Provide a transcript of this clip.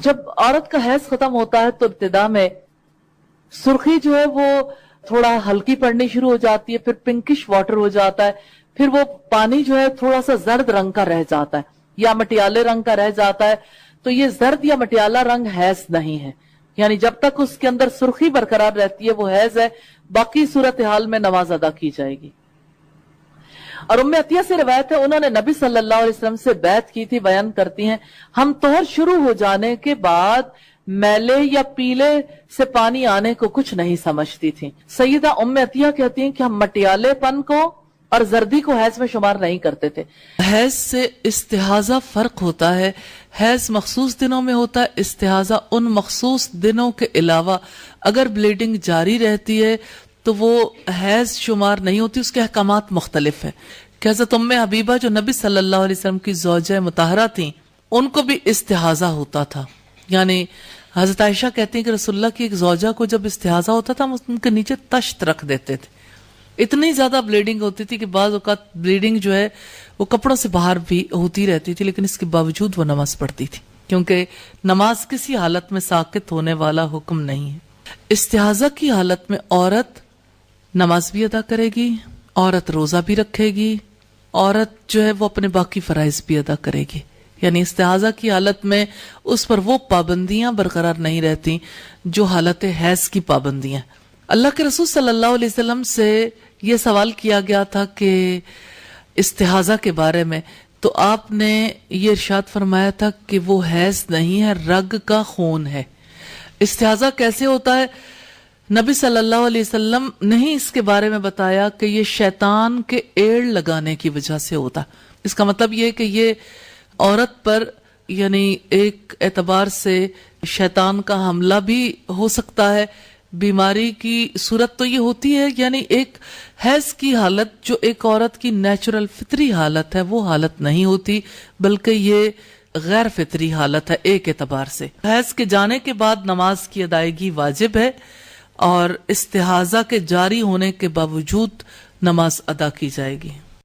جب عورت کا حیض ختم ہوتا ہے تو ابتدا میں سرخی جو ہے وہ تھوڑا ہلکی پڑنی شروع ہو جاتی ہے، پھر پنکش واٹر ہو جاتا ہے، پھر وہ پانی جو ہے تھوڑا سا زرد رنگ کا رہ جاتا ہے یا مٹیالے رنگ کا رہ جاتا ہے. تو یہ زرد یا مٹیالہ رنگ حیض نہیں ہے، یعنی جب تک اس کے اندر سرخی برقرار رہتی ہے وہ حیض ہے. باقی صورتحال میں نماز ادا کی جائے گی. اور ام عطیہ سے روایت ہے، انہوں نے نبی صلی اللہ علیہ وسلم سے بیعت کی تھی. بیان کرتی ہیں ہم طہر شروع ہو جانے کے بعد میلے یا پیلے سے پانی آنے کو کچھ نہیں سمجھتی تھی. سیدہ ام عطیہ کہتی ہیں کہ ہم مٹیالے پن کو اور زردی کو حیض میں شمار نہیں کرتے تھے. حیض سے استحاضہ فرق ہوتا ہے. حیض مخصوص دنوں میں ہوتا ہے، استحاضہ ان مخصوص دنوں کے علاوہ اگر بلیڈنگ جاری رہتی ہے تو وہ حیض شمار نہیں ہوتی. اس کے احکامات مختلف ہیں. کہ حضرت ام حبیبہ جو نبی صلی اللہ علیہ وسلم کی زوجہ مطہرہ تھیں، ان کو بھی استحاضہ ہوتا تھا. یعنی حضرت عائشہ کہتی ہیں کہ رسول اللہ کی ایک زوجہ کو جب استحاضہ ہوتا تھا ہم ان کے نیچے تشت رکھ دیتے تھے. اتنی زیادہ بلیڈنگ ہوتی تھی کہ بعض اوقات بلیڈنگ جو ہے وہ کپڑوں سے باہر بھی ہوتی رہتی تھی، لیکن اس کے باوجود وہ نماز پڑھتی تھی، کیونکہ نماز کسی حالت میں ساقط ہونے والا حکم نہیں ہے. استحاضہ کی حالت میں عورت نماز بھی ادا کرے گی، عورت روزہ بھی رکھے گی، عورت جو ہے وہ اپنے باقی فرائض بھی ادا کرے گی. یعنی استحاضہ کی حالت میں اس پر وہ پابندیاں برقرار نہیں رہتی جو حالت حیض کی پابندیاں. اللہ کے رسول صلی اللہ علیہ وسلم سے یہ سوال کیا گیا تھا کہ استحاضہ کے بارے میں، تو آپ نے یہ ارشاد فرمایا تھا کہ وہ حیض نہیں ہے، رگ کا خون ہے. استحاضہ کیسے ہوتا ہے؟ نبی صلی اللہ علیہ وسلم نے ہی اس کے بارے میں بتایا کہ یہ شیطان کے ایڑ لگانے کی وجہ سے ہوتا. اس کا مطلب یہ کہ یہ عورت پر یعنی ایک اعتبار سے شیطان کا حملہ بھی ہو سکتا ہے. بیماری کی صورت تو یہ ہوتی ہے، یعنی ایک حیض کی حالت جو ایک عورت کی نیچرل فطری حالت ہے وہ حالت نہیں ہوتی، بلکہ یہ غیر فطری حالت ہے ایک اعتبار سے. حیض کے جانے کے بعد نماز کی ادائیگی واجب ہے اور استحاضہ کے جاری ہونے کے باوجود نماز ادا کی جائے گی.